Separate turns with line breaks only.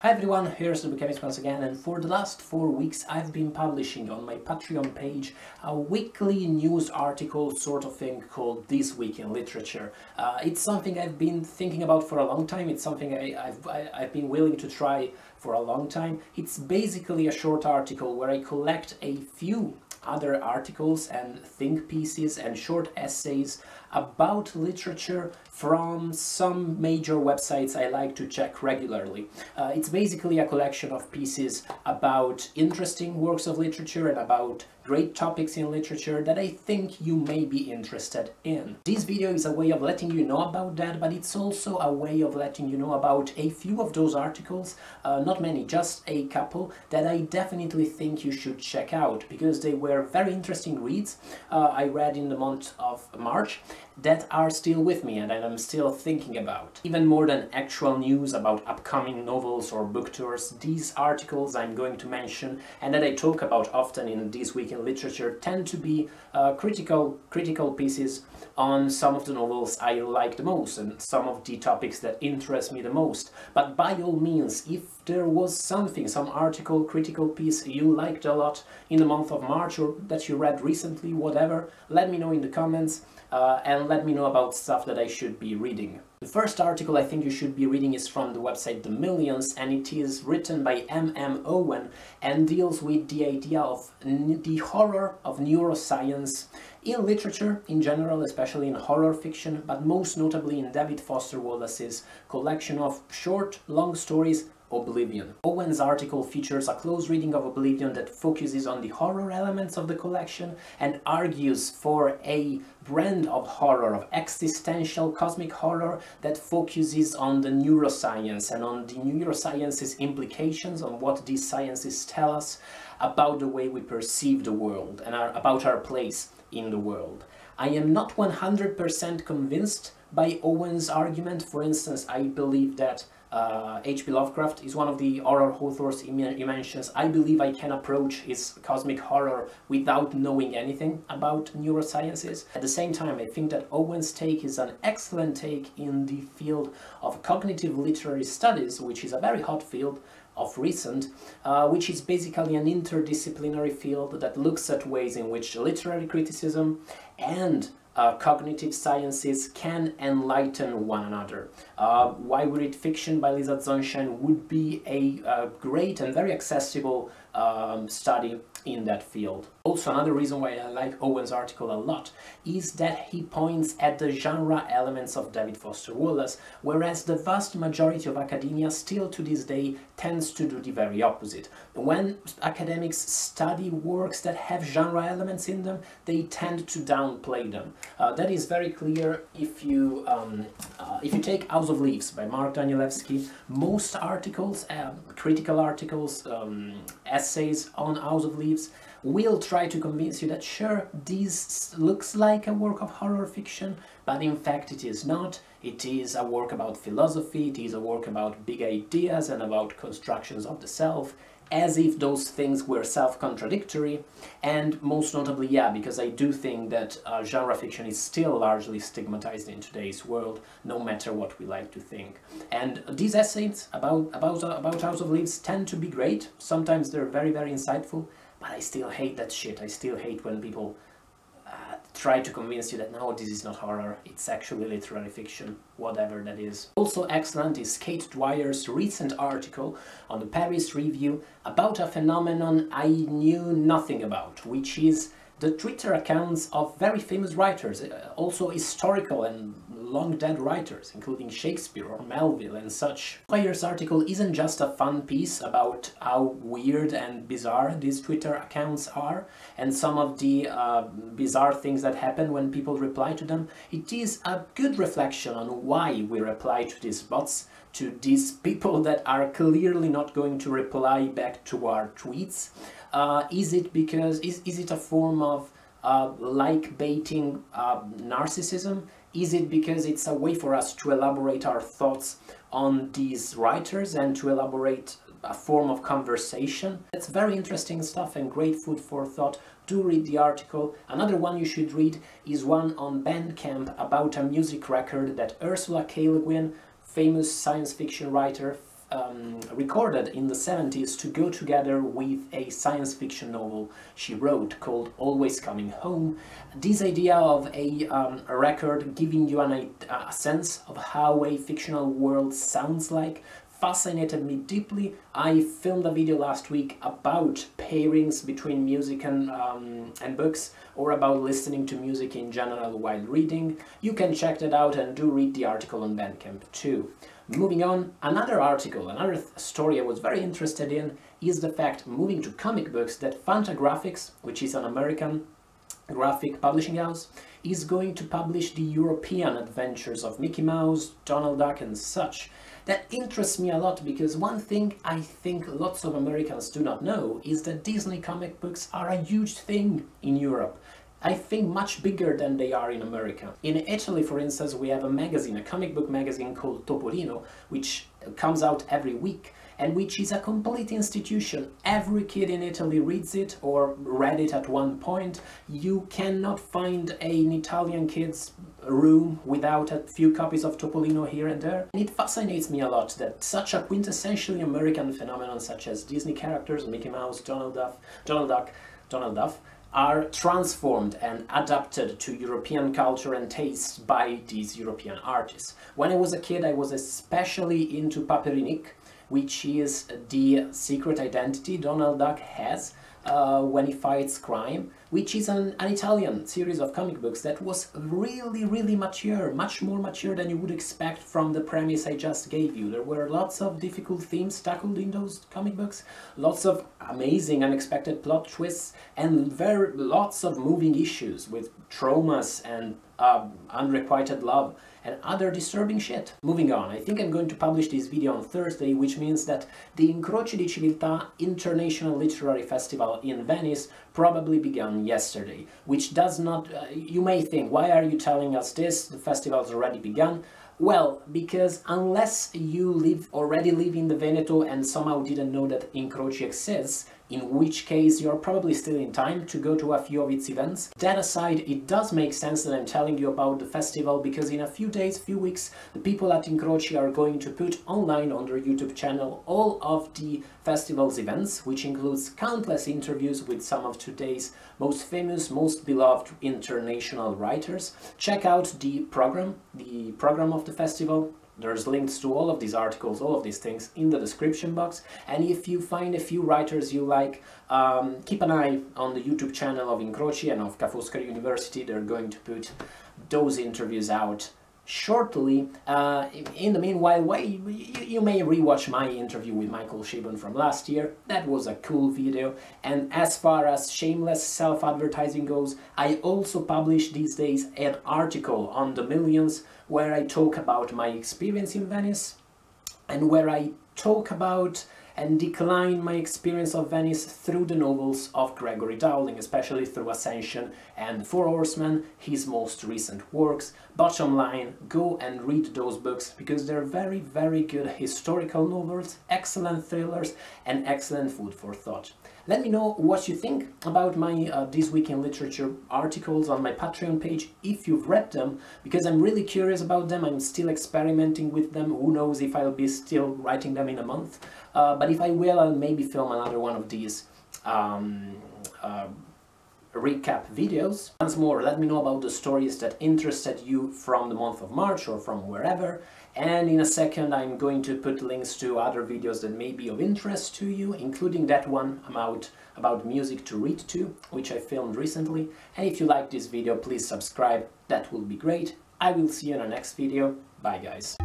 Hi everyone, here's the Chemist once again, and for the last 4 weeks I've been publishing on my Patreon page a weekly news article sort of thing called This Week in Literature. It's something I've been thinking about for a long time. It's something I've been willing to try for a long time. It's basically a short article where I collect a few other articles and think pieces and short essays about literature from some major websites I like to check regularly. It's basically a collection of pieces about interesting works of literature and about great topics in literature that I think you may be interested in. This video is a way of letting you know about that, but it's also a way of letting you know about a few of those articles, not many, just a couple, that I definitely think you should check out, because they were very interesting reads I read in the month of March that are still with me and that I'm still thinking about. Even more than actual news about upcoming novels or book tours, these articles I'm going to mention and that I talk about often in This Week in Literature tend to be critical pieces on some of the novels I like the most and some of the topics that interest me the most. But by all means, if there was something, some article, critical piece you liked a lot in the month of March or that you read recently, whatever, let me know in the comments and let me know about stuff that I should be reading. The first article I think you should be reading is from the website The Millions, and it is written by Owen and deals with the idea of the horror of neuroscience in literature in general, especially in horror fiction, but most notably in David Foster Wallace's collection of short, long stories, Oblivion. Owen's article features a close reading of Oblivion that focuses on the horror elements of the collection and argues for a brand of horror, of existential cosmic horror that focuses on the neuroscience and on the neuroscience's implications, on what these sciences tell us about the way we perceive the world and about our place in the world. I am not 100% convinced by Owen's argument. For instance, I believe that H.P. Lovecraft is one of the horror authors he mentions. I believe I can approach his cosmic horror without knowing anything about neurosciences. At the same time, I think that Owen's take is an excellent take in the field of cognitive literary studies, which is a very hot field of recent, which is basically an interdisciplinary field that looks at ways in which literary criticism and cognitive sciences can enlighten one another. Why We Read Fiction by Lisa Zonshine would be a great and very accessible study in that field. Also, another reason why I like Owen's article a lot is that he points at the genre elements of David Foster Wallace, whereas the vast majority of academia still to this day tends to do the very opposite. When academics study works that have genre elements in them, they tend to downplay them. That is very clear if you take House of Leaves by Mark Danielewski. Most articles, critical articles, essays on House of Leaves will try to convince you that sure, this looks like a work of horror fiction, but in fact it is not. It is a work about philosophy, it is a work about big ideas and about constructions of the self, as if those things were self-contradictory. And most notably, yeah, because I do think that genre fiction is still largely stigmatized in today's world, no matter what we like to think. And these essays about House of Leaves tend to be great. Sometimes they're very, very insightful, but I still hate that shit. I still hate when people try to convince you that no, this is not horror, it's actually literary fiction, whatever that is. Also excellent is Kate Dwyer's recent article on the Paris Review about a phenomenon I knew nothing about, which is the Twitter accounts of very famous writers, also historical and long-dead writers, including Shakespeare or Melville and such. Dwyer's article isn't just a fun piece about how weird and bizarre these Twitter accounts are and some of the bizarre things that happen when people reply to them. It is a good reflection on why we reply to these bots, to these people that are clearly not going to reply back to our tweets. Is it a form of like-baiting narcissism? Is it because it's a way for us to elaborate our thoughts on these writers and to elaborate a form of conversation? It's very interesting stuff and great food for thought. Do read the article. Another one you should read is one on Bandcamp about a music record that Ursula Le Guin, famous science fiction writer, recorded in the 70s to go together with a science fiction novel she wrote called Always Coming Home. This idea of a record giving you a sense of how a fictional world sounds like fascinated me deeply. I filmed a video last week about pairings between music and books, or about listening to music in general while reading. You can check that out and do read the article on Bandcamp too. Moving on, another article, another story I was very interested in is the fact, moving to comic books, that Fantagraphics, which is an American graphic publishing house, is going to publish the European adventures of Mickey Mouse, Donald Duck and such. That interests me a lot because one thing I think lots of Americans do not know is that Disney comic books are a huge thing in Europe. I think much bigger than they are in America. In Italy, for instance, we have a magazine, a comic book magazine called Topolino, which comes out every week, and which is a complete institution. Every kid in Italy reads it or read it at one point. You cannot find an Italian kid's room without a few copies of Topolino here and there. And it fascinates me a lot that such a quintessentially American phenomenon such as Disney characters, Mickey Mouse, Donald Duck, are transformed and adapted to European culture and tastes by these European artists. When I was a kid, I was especially into Paperinik, which is the secret identity Donald Duck has when he fights crime, which is an Italian series of comic books that was really mature, much more mature than you would expect from the premise I just gave you. There were lots of difficult themes tackled in those comic books, lots of amazing unexpected plot twists, and lots of moving issues with traumas and unrequited love and other disturbing shit. Moving on, I think I'm going to publish this video on Thursday, which means that the Incroci di Civiltà International Literary Festival in Venice probably began yesterday, which does not... you may think, why are you telling us this? The festival's already begun. Well, because unless you already live in the Veneto and somehow didn't know that Incroci exists, in which case you're probably still in time to go to a few of its events. That aside, it does make sense that I'm telling you about the festival, because in a few days, few weeks, the people at Incroci are going to put online on their YouTube channel all of the festival's events, which includes countless interviews with some of today's most famous, most beloved international writers. Check out the program of the festival. There's links to all of these articles, all of these things in the description box. And if you find a few writers you like, keep an eye on the YouTube channel of Incroci and of Foscari University. They're going to put those interviews out shortly. In the meanwhile, you may rewatch my interview with Michael Shibon from last year. That was a cool video. And as far as shameless self-advertising goes, I also publish these days an article on The Millions, where I talk about my experience in Venice, and where I talk about and decline my experience of Venice through the novels of Gregory Dowling, especially through Ascension and The Four Horsemen, his most recent works. Bottom line, go and read those books, because they're very good historical novels, excellent thrillers, and excellent food for thought. Let me know what you think about my This Week in Literature articles on my Patreon page, if you've read them, because I'm really curious about them. I'm still experimenting with them. Who knows if I'll be still writing them in a month. But if I will, I'll maybe film another one of these recap videos. Once more, let me know about the stories that interested you from the month of March or from wherever. And in a second, I'm going to put links to other videos that may be of interest to you, including that one about music to read to, which I filmed recently. And if you like this video, please subscribe. That would be great. I will see you in our next video. Bye, guys.